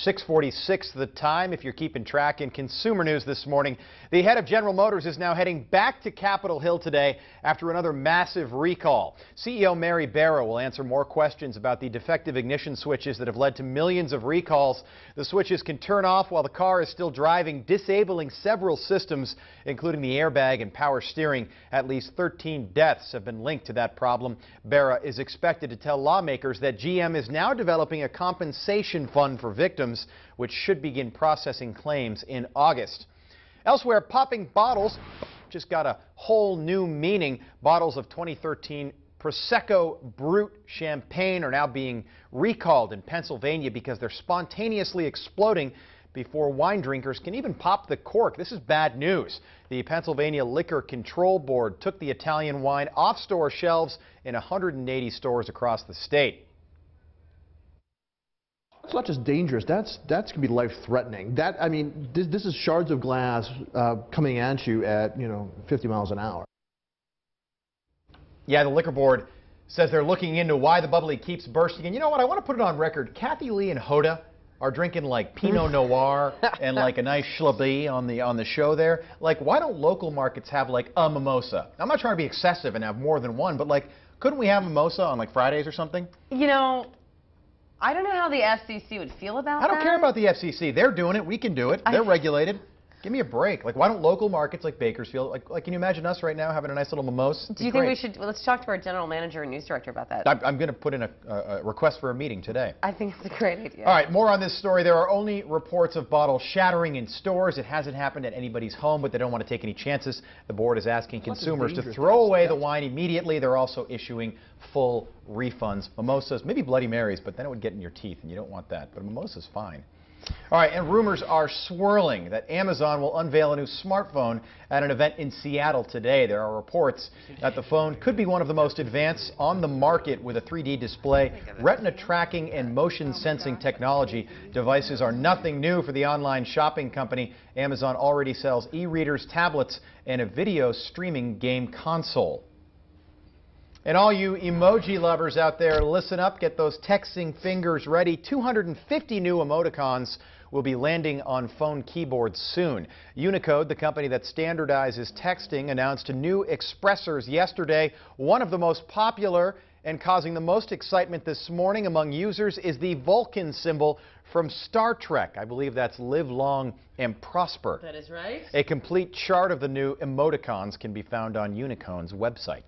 6:46 the time. If you're keeping track in consumer news this morning, the head of General Motors is now heading back to Capitol Hill today after another massive recall. CEO Mary Barra will answer more questions about the defective ignition switches that have led to millions of recalls. The switches can turn off while the car is still driving, disabling several systems, including the airbag and power steering. At least 13 deaths have been linked to that problem. Barra is expected to tell lawmakers that GM is now developing a compensation fund for victims, which should begin processing claims in August. Elsewhere, popping bottles just got a whole new meaning. Bottles of 2013 Prosecco Brut champagne are now being recalled in Pennsylvania because they're spontaneously exploding before wine drinkers can even pop the cork. This is bad news. The Pennsylvania Liquor Control Board took the Italian wine off store shelves in 180 stores across the state. It's not just dangerous, that's going to be life-threatening. I mean, this is shards of glass coming at you at, 50 miles an hour. Yeah, the liquor board says they're looking into why the bubbly keeps bursting. And you know what? I want to put it on record. Kathy Lee and Hoda are drinking like Pinot Noir and like a nice Chablis on the show there. Like, why don't local markets have like a mimosa? I'm not trying to be excessive and have more than one, but like, couldn't we have mimosa on like Fridays or something? I don't know how the FCC would feel about that. I don't care about the FCC. They're doing it. We can do it. They're regulated. Give me a break. Like, why don't local markets like Bakersfield, like can you imagine us right now having a nice little mimosa? Do you think we should, well, let's talk to our general manager and news director about that. I'm going to put in a request for a meeting today. I think it's a great idea. All right, more on this story. There are only reports of bottles shattering in stores. It hasn't happened at anybody's home, but they don't want to take any chances. The board is asking consumers to throw away the wine immediately. They're also issuing full refunds. Mimosas, maybe Bloody Marys, but then it would get in your teeth, and you don't want that. But a mimosa's fine. All right, and rumors are swirling that Amazon will unveil a new smartphone at an event in Seattle today. There are reports that the phone could be one of the most advanced on the market with a 3D display, retina tracking, and motion sensing technology. Devices are nothing new for the online shopping company. Amazon already sells e-readers, tablets, and a video streaming game console. And all you emoji lovers out there, listen up, get those texting fingers ready. 250 new emoticons will be landing on phone keyboards soon. Unicode, the company that standardizes texting, announced new expressors yesterday. One of the most popular and causing the most excitement this morning among users is the Vulcan symbol from Star Trek. I believe that's live long and prosper. That is right. A complete chart of the new emoticons can be found on Unicode's website.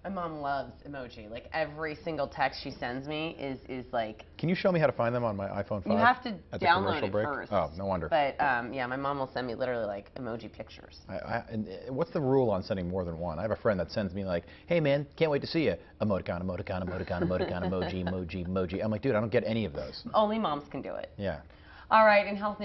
My mom loves emoji. Like, every single text she sends me is like... Can you show me how to find them on my iPhone 5? You have to download it first. Oh, no wonder. But, yeah, my mom will send me literally, like, emoji pictures. And what's the rule on sending more than one? I have a friend that sends me, like, hey, man, can't wait to see you. Emoticon, emoticon, emoticon, emoticon, emoji, emoji, emoji. I'm like, dude, I don't get any of those. Only moms can do it. Yeah. All right, in health news.